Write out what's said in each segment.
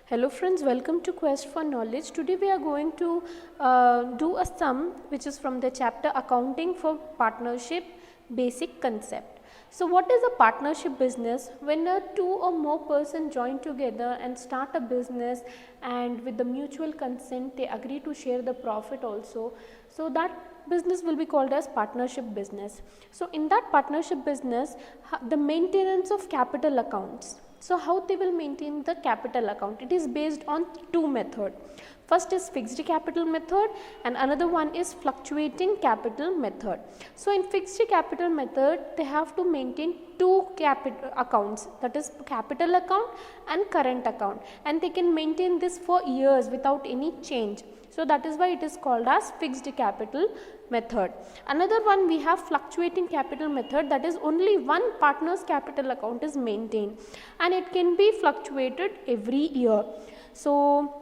Hello friends, welcome to Quest for Knowledge. Today we are going to do a sum which is from the chapter Accounting for Partnership Basic Concept. So what is a partnership business? When two or more persons join together and start a business, and with the mutual consent they agree to share the profit also. So that business will be called as partnership business. So in that partnership business, the maintenance of capital accounts. So how they will maintain the capital account? It is based on two methods. First is fixed capital method and another one is fluctuating capital method. So in fixed capital method, they have to maintain two capital accounts, that is capital account and current account, and they can maintain this for years without any change. So that is why it is called as fixed capital method. Another one, we have fluctuating capital method, that is only one partner's capital account is maintained and it can be fluctuated every year. So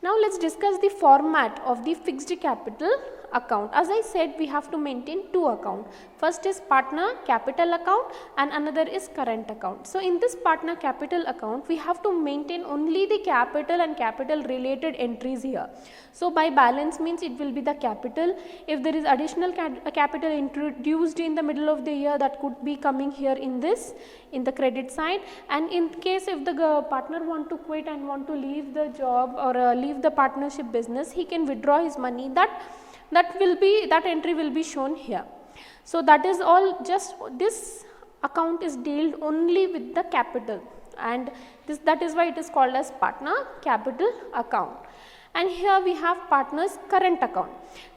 now let us discuss the format of the fixed capital account. As I said, we have to maintain two accounts. First is partner capital account and another is current account. So in this partner capital account, we have to maintain only the capital and capital related entries here. So by balance means it will be the capital. If there is additional capital introduced in the middle of the year, that could be coming here in this, in the credit side. And in case if the partner want to quit and want to leave the job or leave the partnership business, he can withdraw his money. That entry will be shown here. So that is all. Just this account is dealt only with the capital, and that is why it is called as partner capital account. And here we have partner's current account.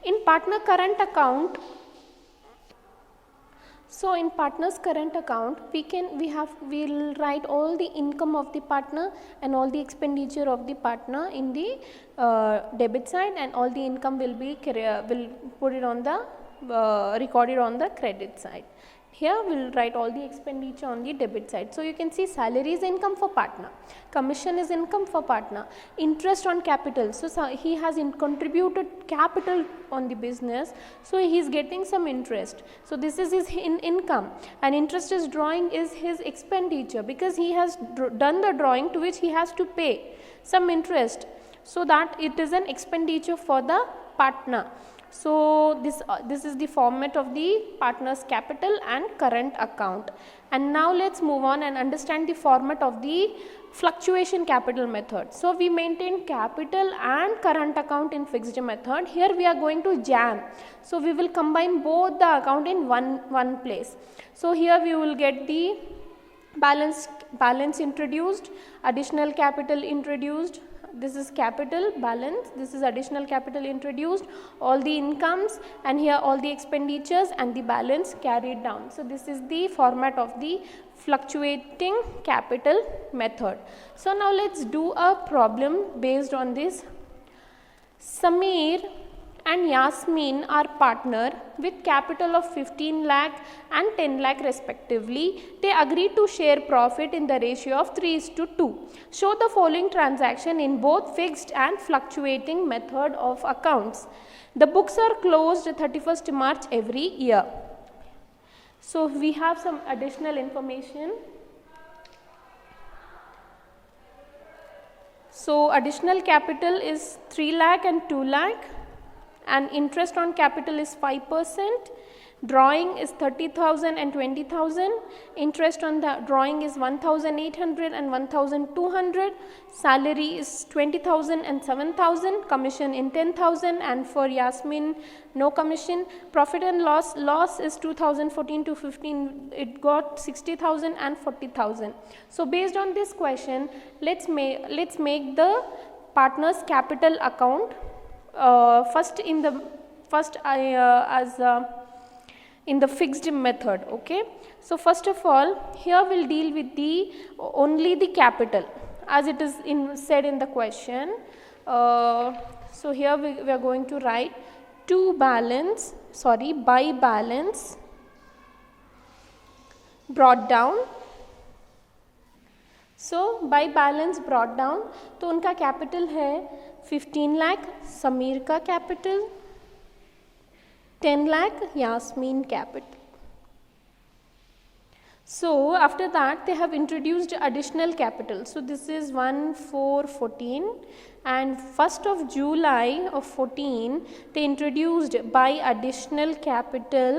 In partner current account, so in partner's current account, we'll write all the income of the partner and all the expenditure of the partner in the debit side, and all the income will put it on the recorded on the credit side. Here we will write all the expenditure on the debit side. So you can see salary is income for partner, commission is income for partner, interest on capital. So he has contributed capital on the business, so he is getting some interest. So this is his income, and interest is drawing is his expenditure, because he has done the drawing to which he has to pay some interest, so that it is an expenditure for the partner. So this is the format of the partner's capital and current account. And now let's move on and understand the format of the fluctuation capital method. So we maintain capital and current account in fixed method. Here we are going to jam. So we will combine both the account in one place. So here we will get the balance introduced, additional capital introduced. This is capital balance, this is additional capital introduced, all the incomes, and here all the expenditures and the balance carried down. So this is the format of the fluctuating capital method. So now let's do a problem based on this. Samir and Yasmin are partner with capital of 15 lakh and 10 lakh respectively. They agree to share profit in the ratio of 3:2. Show the following transaction in both fixed and fluctuating method of accounts. The books are closed 31st March every year. So we have some additional information. So additional capital is 3 lakh and 2 lakh. And interest on capital is 5%, drawing is 30,000 and 20,000, interest on the drawing is 1,800 and 1,200, salary is 20,000 and 7,000, commission in 10,000, and for Yasmin no commission. Profit and loss is 2014 to 15, it got 60,000 and 40,000. So based on this question, let's make the partner's capital account. In the fixed method. Okay, so first of all, here we'll deal with only the capital as it is said in the question. So here we are going to write by balance brought down. So by balance brought down, तो उनका capital है 15 लाख समीर का capital, 10 lakh Yasmin capital. So after that they have introduced additional capital. So this is 1/4/14, and 1st of July of 14 they introduced by additional capital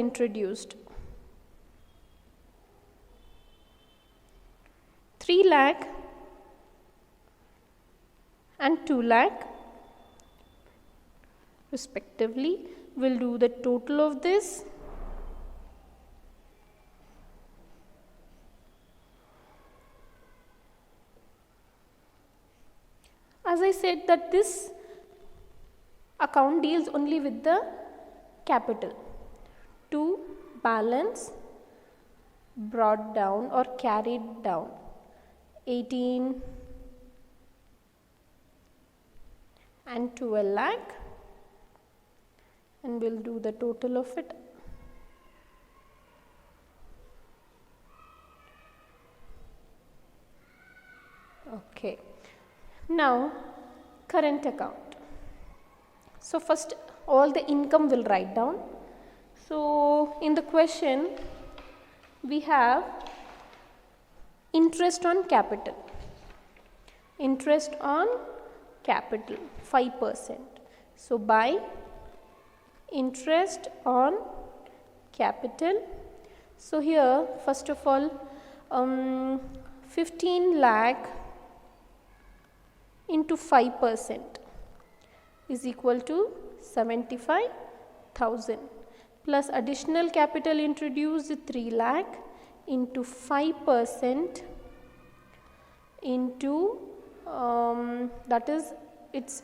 introduced 3 lakh and 2 lakh respectively. We'll do the total of this. As I said that this account deals only with the capital. To balance brought down or carried down 18 and 12 lakh, and we'll do the total of it. Okay. Now current account. So first all the income will write down. So in the question we have interest on capital. Interest on capital 5%. So by interest on capital. So here first of all 15 lakh into 5% is equal to 75,000, plus additional capital introduced 3 lakh into 5% into that is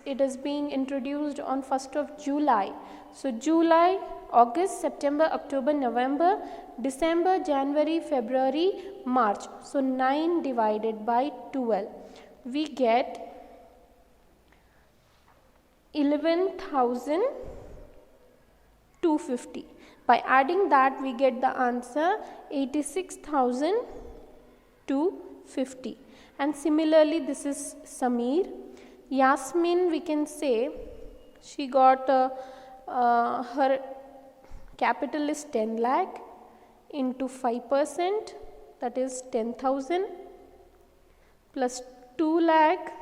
it is being introduced on 1st of July. So July, August, September, October, November, December, January, February, March. So 9 divided by 12, we get 11,250. By adding that we get the answer 86,250. And similarly this is Sameer. Yasmin, we can say she got her capital is 10 lakh into 5%, that is 10,000, plus 2 lakh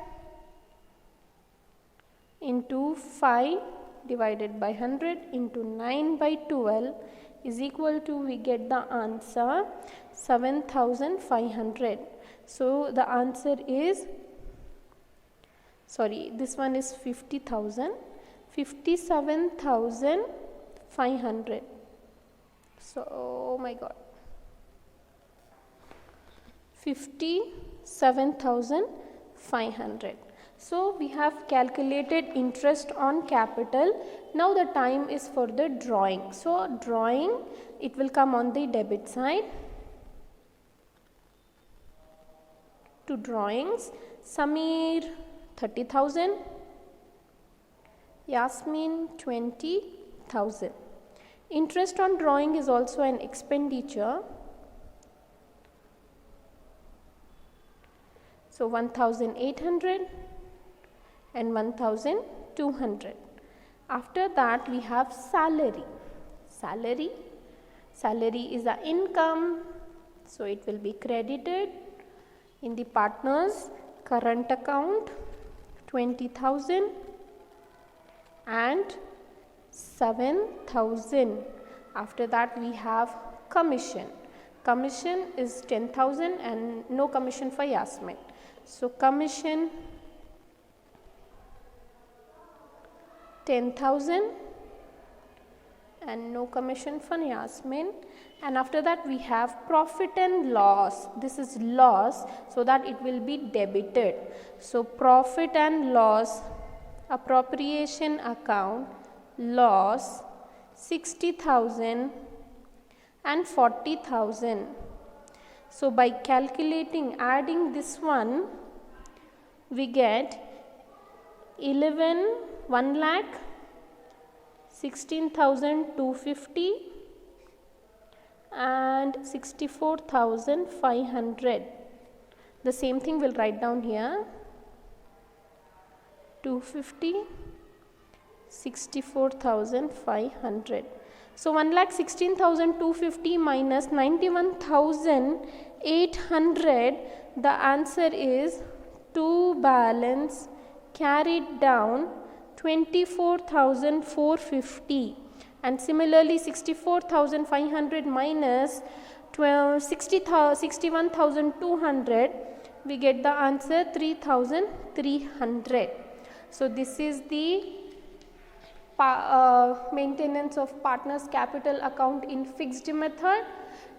into 5 divided by 100 into 9 by 12 is equal to, we get the answer 7,500. So the answer is, sorry, this one is 50,000, 57,500. So oh my god, 57,500. So we have calculated interest on capital. Now the time is for the drawing. So drawing, it will come on the debit side. To drawings, Sameer 30,000, Yasmin 20,000. Interest on drawing is also an expenditure. So 1,800 and 1,200. After that we have salary. Salary is the income, so it will be credited in the partner's current account 20,000 and 7,000. After that we have commission. Commission is 10,000 and no commission for Yasmin. So commission 10,000 and no commission for Yasmin. And after that we have profit and loss. This is loss, so that it will be debited. So profit and loss, appropriation account, loss 60,000 and 40,000. So by calculating, adding this one, we get 1 lakh 16,250 and 64,500. The same thing we'll write down here, 250, 64,500. So 1,16,250 minus 91,800, the answer is to balance carried down 24,450, and similarly 64,500 minus 61,200, we get the answer 3,300. So this is the maintenance of partners capital account in fixed method.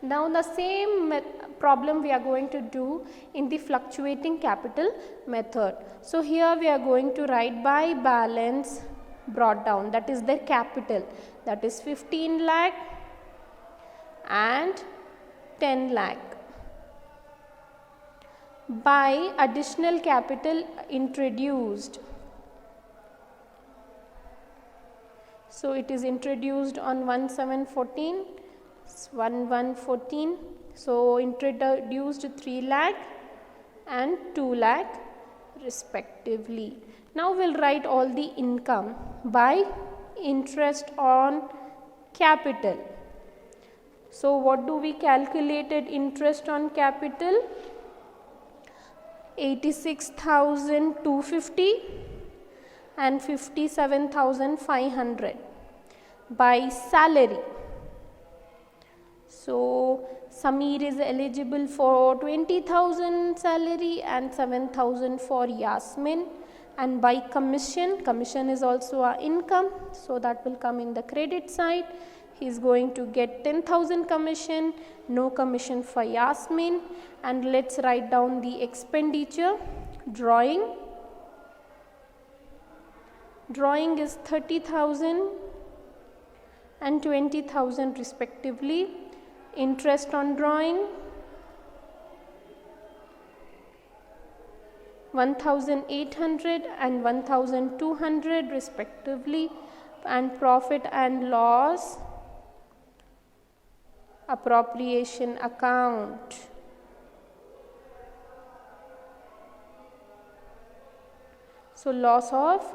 Now the same problem we are going to do in the fluctuating capital method. So here we are going to write by balance brought down, that is the capital, that is 15 lakh and 10 lakh, by additional capital introduced. So it is introduced on 1/7/14, 1/1/14. So introduced 3 lakh and 2 lakh respectively. Now we'll write all the income by interest on capital. So what do we calculated interest on capital? 86,250 and 57,500 by salary. So Sameer is eligible for 20,000 salary and 7,000 for Yasmin, and by commission, commission is also our income, so that will come in the credit side. He is going to get 10,000 commission, no commission for Yasmin. And let's write down the expenditure. Drawing is 30,000 and 20,000 respectively. Interest on drawing 1,800 and 1,200 respectively, and profit and loss appropriation account. So loss of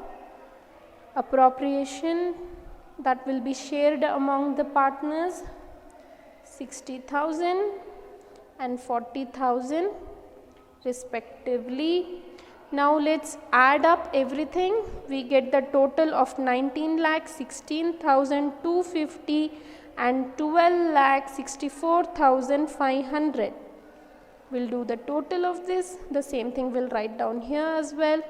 appropriation, that will be shared among the partners, 60,000 and 40,000 respectively. Now let's add up everything. We get the total of 19,16,250 and 12,64,500. We'll do the total of this. The same thing we'll write down here as well.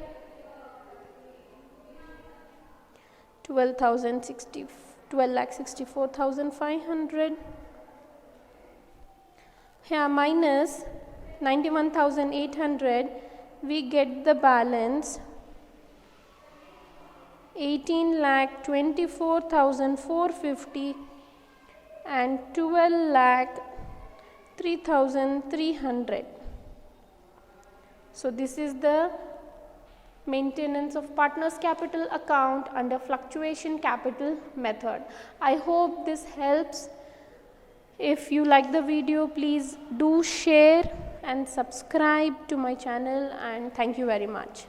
12,64,500. Here minus 91,800, we get the balance 18,24,450 and 12,03,300. So this is the maintenance of partners capital account under fluctuation capital method. I hope this helps. If you like the video, please do share and subscribe to my channel, and thank you very much.